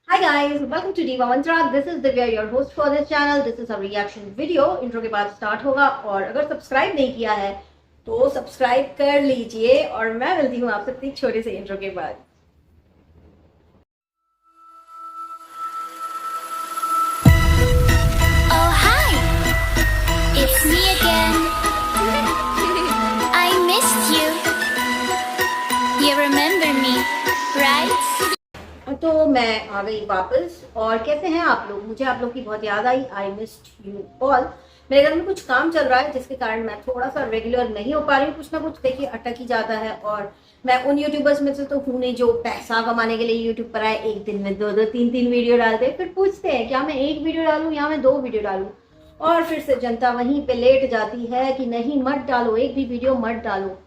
Hi guys, welcome to Diva Mantra. This is Divya, your host for this channel. This is a reaction video. Intro के बाद start होगा और अगर subscribe नहीं किया है तो सब्सक्राइब कर लीजिए और मैं मिलती हूँ आपसे एक छोटे से इंट्रो के बाद। Oh hi, it's me again. I missed you. You remember me, right? तो मैं आ गई वापस और कैसे हैं आप लोग? मुझे आप लोग की बहुत याद आई। I missed you all. मेरे घर में कुछ काम चल रहा है जिसके कारण मैं थोड़ा सा रेगुलर नहीं हो पा रही हूँ। कुछ ना कुछ देखिए अटक ही जाता है और मैं उन यूट्यूबर्स में से तो हूँ नहीं जो पैसा कमाने के लिए यूट्यूब पर आए, एक दिन में दो तीन वीडियो डालते हैं, फिर पूछते हैं क्या मैं एक वीडियो डालूं या मैं 2 वीडियो डालूं, और फिर से जनता वहीं पे लेट जाती है कि नहीं मत डालो, एक भी वीडियो मत डालो।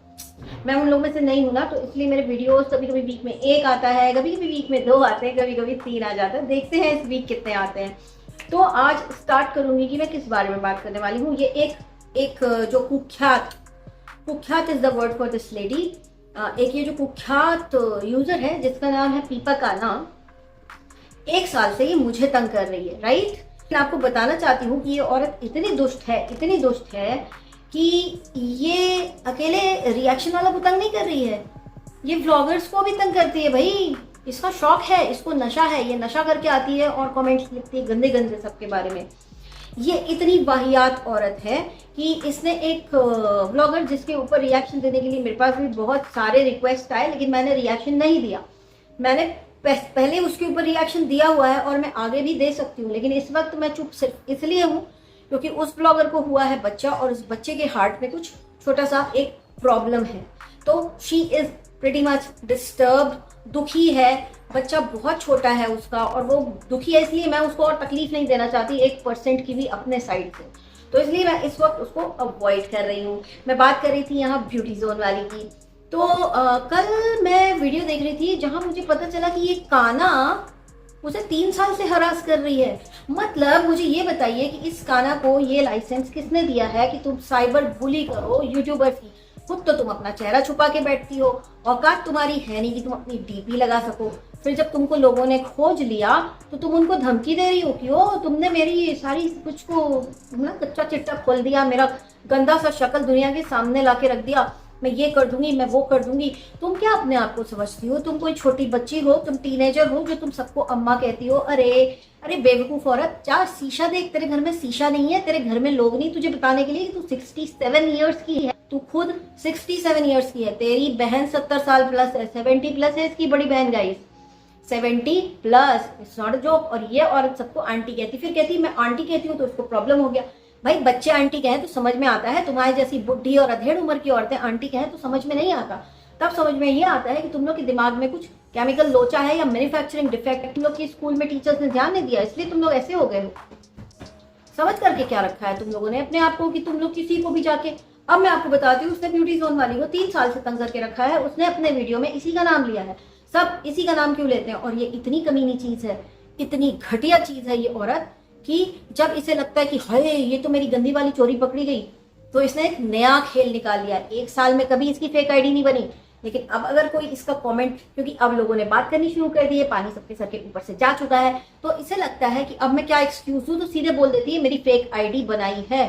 मैं उन लोगों में से नहीं हूं ना, तो इसलिए मेरे वीडियोस कभी कभी वीक में 1 आता है, कभी कभी वीक में 2 आते हैं, कभी कभी 3 आ जाता है। देखते हैं इस वीक कितने आते हैं। तो आज स्टार्ट करूंगी कि मैं किस बारे में बात करने वाली हूँ। ये एक जो कुख्यात is the word for this lady. एक ये जो कुख्यात यूजर है जिसका नाम है पीपा काना, 1 साल से ये मुझे तंग कर रही है, राइट। मैं आपको बताना चाहती हूँ कि ये औरत इतनी दुष्ट है कि ये अकेले रिएक्शन वाला को तंग नहीं कर रही है, ये व्लॉगर्स को भी तंग करती है। भाई इसका शौक है, इसको नशा है, ये नशा करके आती है और कमेंट्स लिखती है गंदे गंदे सबके बारे में। ये इतनी वाहियात औरत है कि इसने एक व्लॉगर जिसके ऊपर रिएक्शन देने के लिए मेरे पास भी बहुत सारे रिक्वेस्ट आए, लेकिन मैंने रिएक्शन नहीं दिया। मैंने पहले उसके ऊपर रिएक्शन दिया हुआ है और मैं आगे भी दे सकती हूँ, लेकिन इस वक्त मैं चुप सिर्फ इसलिए हूँ क्योंकि उस ब्लॉगर को हुआ है बच्चा और उस बच्चे के हार्ट में कुछ छोटा सा एक प्रॉब्लम है। तो she is pretty much disturb, दुखी है। बच्चा बहुत छोटा है उसका और वो दुखी है, इसलिए मैं उसको और तकलीफ नहीं देना चाहती 1% की भी अपने साइड से। तो इसलिए मैं इस वक्त उसको अवॉइड कर रही हूँ। मैं बात कर रही थी यहाँ ब्यूटी जोन वाली की। तो कल मैं वीडियो देख रही थी जहाँ मुझे पता चला कि ये काना उसे 3 साल से हरास कर रही है। मतलब मुझे ये बताइए कि इस काना को ये लाइसेंस किसने दिया है कि तुम साइबर बुली करो यूट्यूबर्स की? खुद तो तुम अपना चेहरा छुपा के बैठती हो, औकात तुम्हारी है नहीं कि तुम अपनी डीपी लगा सको। फिर जब तुमको लोगों ने खोज लिया तो तुम उनको धमकी दे रही हो कि ओ तुमने मेरी सारी कुछ को ना कच्चा चिट्टा खोल दिया, मेरा गंदा सा शक्ल दुनिया के सामने ला के रख दिया, मैं ये कर दूंगी, मैं वो कर दूंगी। तुम क्या अपने आप को समझती हो? तुम कोई छोटी बच्ची हो, तुम टीनेजर हो जो तुम सबको अम्मा कहती हो? अरे बेवकूफ औरत, जा शीशा देख, तेरे घर में शीशा नहीं है, तेरे घर में लोग नहीं तुझे बताने के लिए कि तू 67 ईयर्स की है। तू खुद 67 ईयर्स की है, तेरी बहन 70 साल प्लस है, 70 प्लस है इसकी बड़ी बहन guys, 70 plus, it's not a joke. और ये औरत सबको आंटी कहती, फिर कहती मैं आंटी कहती हूँ तो उसको प्रॉब्लम हो गया। भाई बच्चे आंटी कहें तो समझ में आता है, तुम्हारी जैसी बुढ़ी और अधेड़ उम्र की औरतें आंटी कहें तो समझ में नहीं आता। तब समझ में ये आता है कि तुम लोग के दिमाग में कुछ केमिकल लोचा है या मैन्युफैक्चरिंग डिफेक्ट तुम लोग की स्कूल में टीचर्स ने ध्यान नहीं दिया, इसलिए तुम लोग ऐसे हो गए हो। समझ करके क्या रखा है तुम लोगों ने अपने आप को कि तुम लोग किसी को भी जाके। अब मैं आपको बताती हूँ, उसने ब्यूटी जोन वाली को 3 साल से तंग करके रखा है। उसने अपने वीडियो में इसी का नाम लिया है। सब इसी का नाम क्यों लेते हैं? और ये इतनी कमीनी चीज है, इतनी घटिया चीज है ये औरत कि जब इसे लगता है कि हाय ये तो मेरी गंदी वाली चोरी पकड़ी गई, तो इसने एक नया खेल निकाल लिया। 1 साल में कभी इसकी फेक आईडी नहीं बनी, लेकिन अब अगर कोई इसका कमेंट, क्योंकि अब लोगों ने बात करनी शुरू कर दी है, पानी सबके सर के ऊपर से जा चुका है, तो इसे लगता है कि अब मैं क्या एक्सक्यूज दूं, तो सीधे बोल देती है मेरी फेक आईडी बनाई है,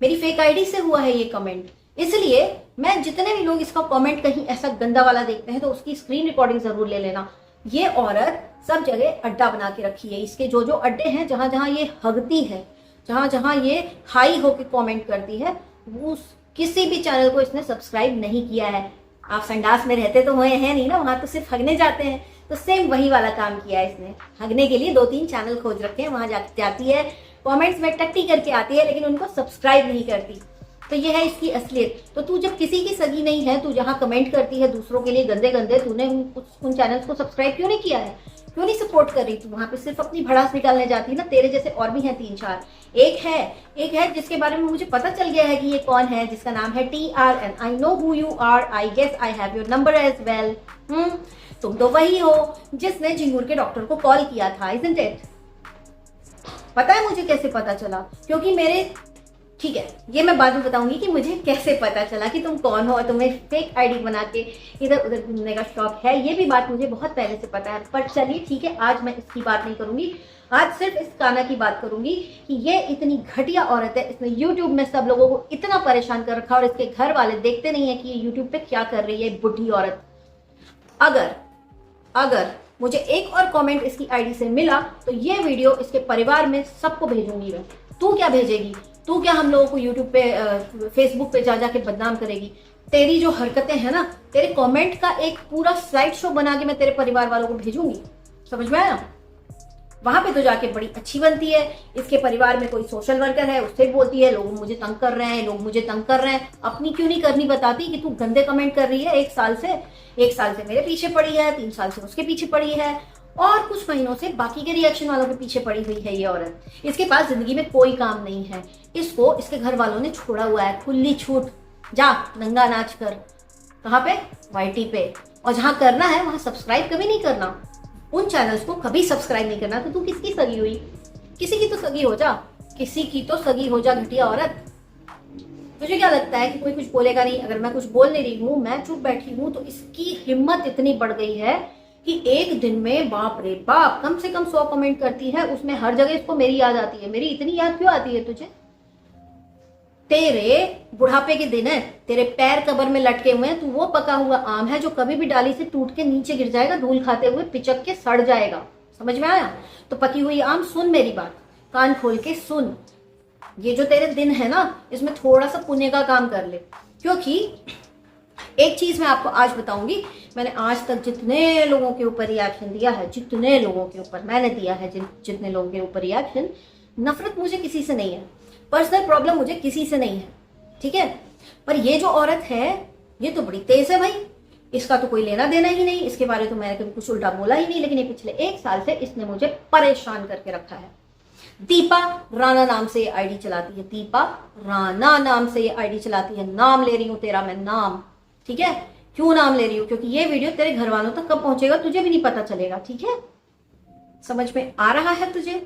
मेरी फेक आईडी से हुआ है ये कमेंट। इसलिए मैं जितने भी लोग इसका कमेंट कहीं ऐसा गंदा वाला देखते हैं तो उसकी स्क्रीन रिकॉर्डिंग जरूर ले लेना। ये औरत सब जगह अड्डा बना के रखी है। इसके जो अड्डे हैं, जहां जहां ये हगती है, जहां जहां ये हाई होके कमेंट करती है, वो किसी भी चैनल को इसने सब्सक्राइब नहीं किया है। आप संडास में रहते तो हुए हैं नहीं ना, वहां तो सिर्फ हगने जाते हैं, तो सेम वही वाला काम किया है इसने। हगने के लिए 2-3 चैनल खोज रखे हैं, वहां जाती है, कमेंट्स में टट्टी करके आती है, लेकिन उनको सब्सक्राइब नहीं करती। तो ये है इसकी असलियत। तो तू जब किसी की सगी नहीं है, तू जहाँ कमेंट करती है दूसरों के लिए गंदे गंदे, तूने उन चैनल्स को सब्सक्राइब क्यों नहीं किया है? क्यों नहीं सपोर्ट कर रही? तू वहां पे सिर्फ अपनी भड़ास निकालने जाती है ना। तेरे जैसे और भी हैं 3-4। एक है जिसके बारे में मुझे पता चल गया है कि ये कौन है, जिसका नाम है TRN। I know who you are, I guess I have your number as well. तुम तो वही हो जिसने झिंगुर के डॉक्टर को कॉल किया था, इजंट इट? पता है मुझे कैसे पता चला? क्योंकि मेरे ठीक है, ये मैं बाद में बताऊंगी कि मुझे कैसे पता चला कि तुम कौन हो और तुम्हें फेक आईडी बना के इधर उधर घूमने का शौक है। ये भी बात मुझे बहुत पहले से पता है, पर चलिए ठीक है, आज मैं इसकी बात नहीं करूंगी। आज सिर्फ इस काना की बात करूंगी कि ये इतनी घटिया औरत है, इसने यूट्यूब में सब लोगों को इतना परेशान कर रखा और इसके घर वाले देखते नहीं है कि ये यूट्यूब पे क्या कर रही है बुढ़ी औरत। अगर मुझे एक और कमेंट इसकी आईडी से मिला तो ये वीडियो इसके परिवार में सबको भेजूंगी मैं। तू क्या भेजेगी? तू क्या हम लोगों को यूट्यूब पे फेसबुक पे जा जाके बदनाम करेगी? तेरी जो हरकतें हैं ना, तेरे कमेंट का एक पूरा स्लाइड शो बना के मैं तेरे परिवार वालों को भेजूंगी, समझ में आया? वहां पे तो जाके बड़ी अच्छी बनती है। इसके परिवार में कोई सोशल वर्कर है, उससे बोलती है लोग मुझे तंग कर रहे हैं, लोग मुझे तंग कर रहे हैं। अपनी क्यों नहीं करनी बताती कि तू गंदे कमेंट कर रही है? एक साल से मेरे पीछे पड़ी है, 3 साल से उसके पीछे पड़ी है और कुछ महीनों से बाकी के रिएक्शन वालों के पीछे पड़ी हुई है ये औरत। इसके पास जिंदगी में कोई काम नहीं है। इसको इसके घर वालों ने छोड़ा हुआ है, खुली छूट, जा नंगा नाच कर। कहाँ पे? वाईटी पे। और जहां करना है वहां सब्सक्राइब कभी नहीं करना, उन चैनल्स को कभी सब्सक्राइब नहीं करना। तो तू किसकी सगी हुई? किसी की तो सगी हो जा, किसी की तो सगी हो जा घटिया औरत। तुझे क्या लगता है कि कोई कुछ बोलेगा नहीं? अगर मैं कुछ बोल नहीं रही हूँ, मैं चुप बैठी हूँ, तो इसकी हिम्मत इतनी बढ़ गई है कि एक दिन में बाप रे बाप कम से कम 100 कमेंट करती है। उसमें हर जगह इसको मेरी याद आती है। मेरी इतनी याद क्यों आती है तुझे? तेरे बुढ़ापे के दिन है, तेरे पैर कब्र में लटके हुए हैं, तू वो पका हुआ आम है जो कभी भी डाली से टूट के नीचे गिर जाएगा, धूल खाते हुए पिचक के सड़ जाएगा। समझ में आया? तो पकी हुई आम, सुन मेरी बात, कान खोल के सुन। ये जो तेरे दिन है ना, इसमें थोड़ा सा पुण्य का काम कर ले। क्योंकि एक चीज मैं आपको आज बताऊंगी, मैंने आज तक जितने लोगों के ऊपर रिएक्शन दिया है, जितने लोगों के ऊपर मैंने दिया है, जितने लोगों के ऊपर रिएक्शन, नफरत मुझे किसी से नहीं है, पर्सनल प्रॉब्लम मुझे किसी से नहीं है, ठीक है? पर ये जो औरत है ये तो बड़ी तेज है भाई, इसका तो कोई लेना देना ही नहीं। इसके बारे में तो मैंने कभी कुछ उल्टा बोला ही नहीं, लेकिन ये पिछले 1 साल से इसने मुझे परेशान करके रखा है। दीपा राणा नाम से ये आईडी चलाती है, दीपा राणा नाम से ये आईडी चलाती है। नाम ले रही हूं तेरा मैं, नाम, ठीक है? क्यों नाम ले रही हूं? क्योंकि ये वीडियो तेरे घर वालों तक कब पहुंचेगा तुझे भी नहीं पता चलेगा, ठीक है? समझ में आ रहा है तुझे?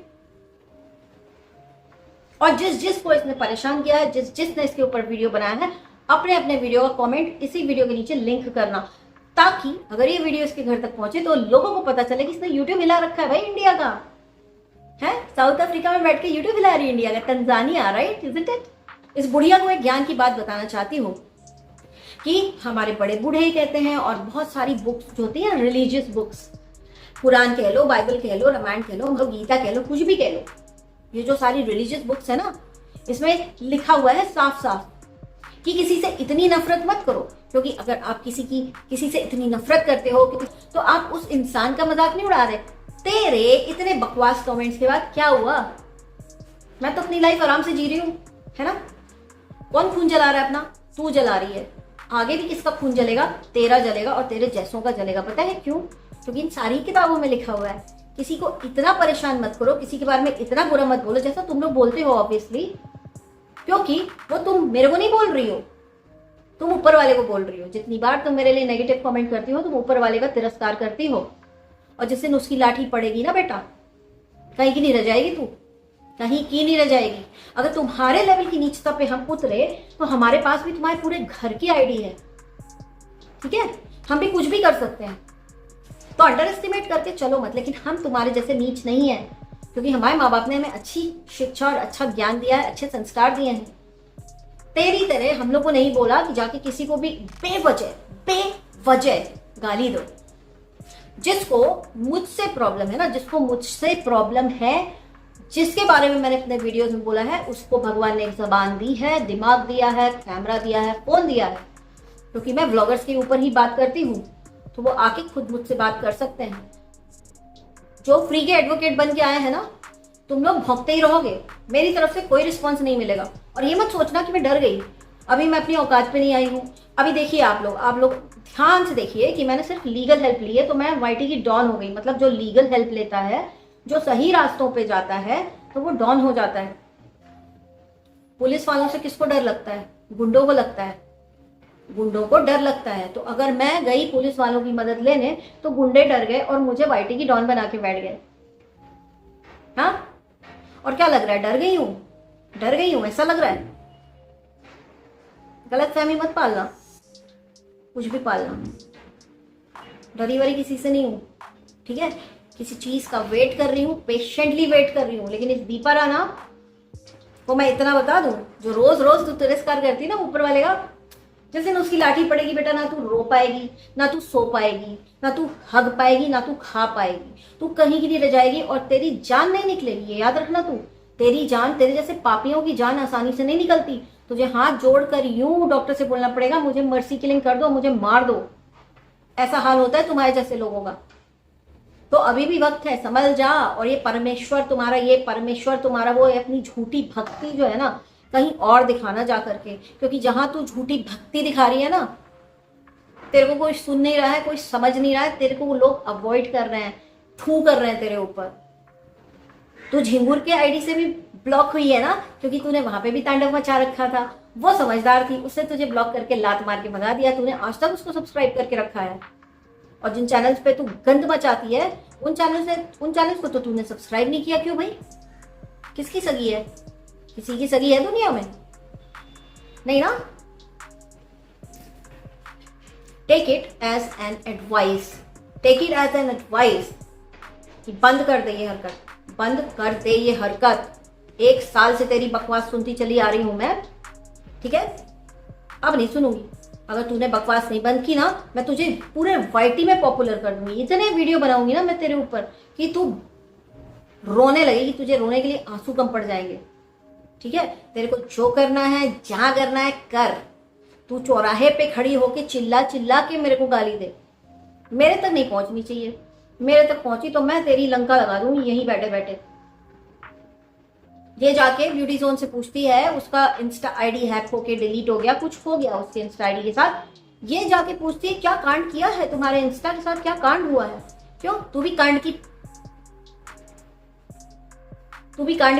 और जिसको इसने परेशान किया है, जिसने इसके ऊपर वीडियो बनाया है, अपने वीडियो का कमेंट इसी वीडियो के नीचे लिंक करना, ताकि अगर ये वीडियो इसके घर तक पहुंचे तो लोगों को पता चले कि इसने यूट्यूब हिला रखा है भाई इंडिया का, है? साउथ अफ्रीका में बैठ के यूट्यूब हिला रही है इंडिया का, तंजानिया, राइट? Isn't it? इस बुढ़िया को एक ज्ञान की बात बताना चाहती हूँ कि हमारे बड़े बूढ़े कहते हैं, और बहुत सारी बुक्स जो होती है रिलीजियस बुक्स, कुरान कह लो, बाइबल कह लो, रामायण कह लो, मतलब गीता कह लो, कुछ भी कह लो, ये जो सारी रिलीजियस बुक्स है ना, इसमें लिखा हुआ है साफ साफ कि किसी से इतनी नफरत मत करो। क्योंकि अगर आप किसी से इतनी नफरत करते हो तो आप उस इंसान का मजाक नहीं उड़ा रहे। तेरे इतने बकवास कमेंट्स के बाद क्या हुआ? मैं तो अपनी लाइफ आराम से जी रही हूँ, है ना? कौन खून जला रहा है अपना? तू जला रही है। आगे भी किसका खून जलेगा? तेरा जलेगा और तेरे जैसों का जलेगा। पता है क्यों? क्योंकि इन सारी किताबों में लिखा हुआ है किसी को इतना परेशान मत करो, किसी के बारे में इतना बुरा मत बोलो जैसा तुम लोग बोलते हो, ऑब्वियसली। क्योंकि वो तुम मेरे को नहीं बोल रही हो, तुम ऊपर वाले को बोल रही हो। जितनी बार तुम मेरे लिए नेगेटिव कमेंट करती हो, तुम ऊपर वाले का तिरस्कार करती हो। और जिस दिन उसकी लाठी पड़ेगी ना बेटा, कहीं की नहीं रह जाएगी तू, कहीं की नहीं रह जाएगी। अगर तुम्हारे लेवल की नीचता पे हम उतरे तो हमारे पास भी तुम्हारे पूरे घर की आईडी है, ठीक है? हम भी कुछ भी कर सकते हैं, तो अंडर एस्टिमेट करके चलो मत। लेकिन हम तुम्हारे जैसे नीच नहीं है, क्योंकि हमारे माँ बाप ने हमें अच्छी शिक्षा और अच्छा ज्ञान दिया है, अच्छे संस्कार दिए हैं। तेरी तरह हम लोग को नहीं बोला कि जाके किसी को भी बेवजह गाली दो। जिसको मुझसे प्रॉब्लम है ना, जिसको मुझसे प्रॉब्लम है, जिसके बारे में मैंने अपने वीडियोस में बोला है, उसको भगवान ने एक जबान दी है, दिमाग दिया है, कैमरा दिया है, फोन दिया है। क्योंकि मैं व्लॉगर्स के ऊपर ही बात करती हूँ, तो वो आके खुद मुझसे बात कर सकते हैं। जो फ्री के एडवोकेट बन के आए हैं ना, तुम लोग भौंकते ही रहोगे, मेरी तरफ से कोई रिस्पॉन्स नहीं मिलेगा। और ये मत सोचना कि मैं डर गई, अभी मैं अपनी औकात पे नहीं आई हूँ। अभी देखिए आप लोग ध्यान से देखिए कि मैंने सिर्फ लीगल हेल्प ली है तो मैं वाईटी की डॉन हो गई। मतलब जो लीगल हेल्प लेता है, जो सही रास्तों पे जाता है, तो वो डॉन हो जाता है। पुलिस वालों से किसको डर लगता है? गुंडों को लगता है, गुंडों को डर लगता है। तो अगर मैं गई पुलिस वालों की मदद लेने तो गुंडे डर गए और मुझे वाईटी की डॉन बना के बैठ गए। हाँ, और क्या लग रहा है? डर गई हूं ऐसा लग रहा है? गलत फहमी मत पालना, कुछ भी पालना। डरी वरी किसी से नहीं हूँ, ठीक है। किसी चीज का वेट कर रही हूँ, पेशेंटली वेट कर रही हूँ, लेकिन इस दीपा राणा को मैं इतना बता दूं, जो रोज रोज तू तिरस्कार करती ना ऊपर वाले का, जिस दिन उसकी लाठी पड़ेगी बेटा, ना तू रो पाएगी, ना तू सो पाएगी, ना तू हग पाएगी, ना तू खा पाएगी, तू कहीं की नहीं रह जाएगी और तेरी जान नहीं निकलेगी। ये याद रखना तू, तेरी जान, तेरे जैसे पापियों की जान आसानी से नहीं निकलती। तुझे हाथ जोड़कर यूं डॉक्टर से बोलना पड़ेगा, मुझे मर्सी किलिंग कर दो, मुझे मार दो। ऐसा हाल होता है तुम्हारे जैसे लोगों का। तो अभी भी वक्त है, संभल जा। और ये परमेश्वर तुम्हारा वो अपनी झूठी भक्ति जो है ना, कहीं और दिखाना जा करके, क्योंकि जहां तू झूठी भक्ति दिखा रही है ना, तेरे को कोई सुन नहीं रहा है, कोई समझ नहीं रहा है, तेरे को लोग अवॉइड कर रहे हैं, थू कर रहे हैं तेरे ऊपर। तू झिंगुर के आईडी से भी ब्लॉक हुई है ना, क्योंकि तूने वहां पे भी तांडव मचा रखा था। वो समझदार थी, उसने तुझे ब्लॉक करके लात मार के भगा दिया। तूने आज तक उसको सब्सक्राइब करके रखा है, और जिन चैनल्स पे तू गंद मचाती है उन चैनल्स को तो तूने सब्सक्राइब नहीं किया। क्यों भाई? किसकी सगी है? किसी की सगी है दुनिया में? नहीं ना। Take it as an advice, कि बंद कर दे ये हरकत, बंद कर दे ये हरकत। 1 साल से तेरी बकवास सुनती चली आ रही हूं मैं, ठीक है। अब नहीं सुनूंगी। अगर तूने बकवास नहीं बंद की ना, मैं तुझे पूरे वाईटी में पॉपुलर कर दूंगी। इतने वीडियो बनाऊंगी ना मैं तेरे ऊपर कि तू रोने लगेगी, तुझे रोने के लिए आंसू कम पड़ जाएंगे, ठीक है। तेरे को जो करना है, जहां करना है कर। तू चौराहे पे खड़ी होके चिल्ला चिल्ला के मेरे को गाली दे, मेरे तक नहीं पहुंचनी चाहिए। मेरे तक पहुंची तो मैं तेरी लंका लगा दूंगी यहीं बैठे बैठे। ये जाके ब्यूटी जोन से पूछती है, उसका इंस्टा आईडी हैक होके डिलीट हो गया, कुछ हो गया उसके इंस्टा आईडी के साथ। ये जाके पूछती है क्या कांड किया है तुम्हारे इंस्टा के साथ, क्या कांड हुआ है? क्यों? तू भी कांड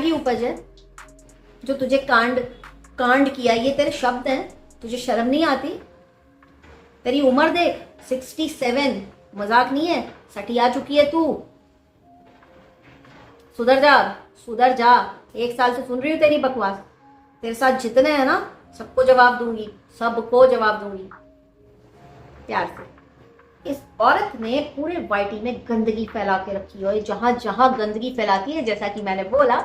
की उपज है। जो तुझे कांड किया, ये तेरे शब्द हैं, तुझे शर्म नहीं आती? तेरी उम्र देख, 67, मजाक नहीं है, सटिया चुकी है तू। सुधर जा। 1 साल से सुन रही हूँ तेरी बकवास। तेरे साथ जितने हैं ना, सबको जवाब दूंगी प्यार से। इस औरत ने पूरे वाईटी में गंदगी फैला के रखी है। जहां जहां गंदगी फैलाती है, जैसा कि मैंने बोला,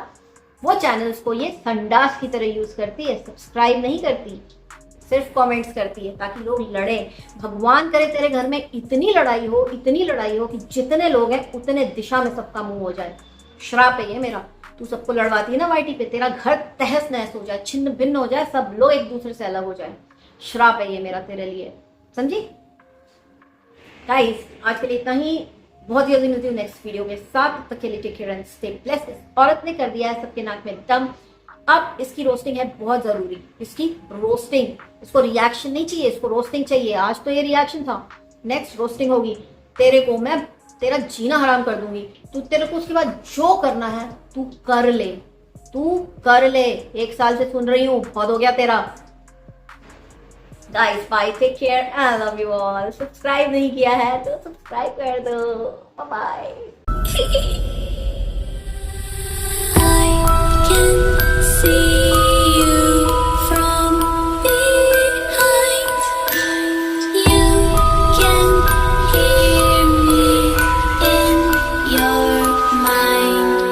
वो चैनल्स को ये संडास की तरह यूज करती है। सब्सक्राइब नहीं करती, सिर्फ कमेंट्स करती है ताकि लोग लड़े। भगवान करे तेरे घर में इतनी लड़ाई हो कि जितने लोग हैं उतने दिशा में सबका मुंह हो जाए। श्राप है ये मेरा। तू सबको लड़वाती है ना वाईटी पे, तेरा घर तहस नहस हो जाए, छिन्न भिन्न हो जाए, सब लोग एक दूसरे से अलग हो जाए। श्राप है ये मेरा तेरे लिए, समझी? गाइस, आज के लिए इतना ही। बहुत जल्दी मिलती हूँ नेक्स्ट वीडियो के साथ। तब तक के लिए take care and stay blessed. औरत ने कर दिया है सबके नाक में दम। अब इसकी रोस्टिंग है बहुत जरूरी। इसको रिएक्शन नहीं चाहिए, इसको रोस्टिंग चाहिए। आज तो ये रिएक्शन था, नेक्स्ट रोस्टिंग होगी। तेरे को मैं तेरा जीना हराम कर दूंगी। तेरे को उसके बाद जो करना है तू कर ले। 1 साल से सुन रही हूँ, बहुत हो गया तेरा। Guys, bye, take care, I love you all. Subscribe नहीं किया है तो सब्सक्राइब कर दो। बाय। I can see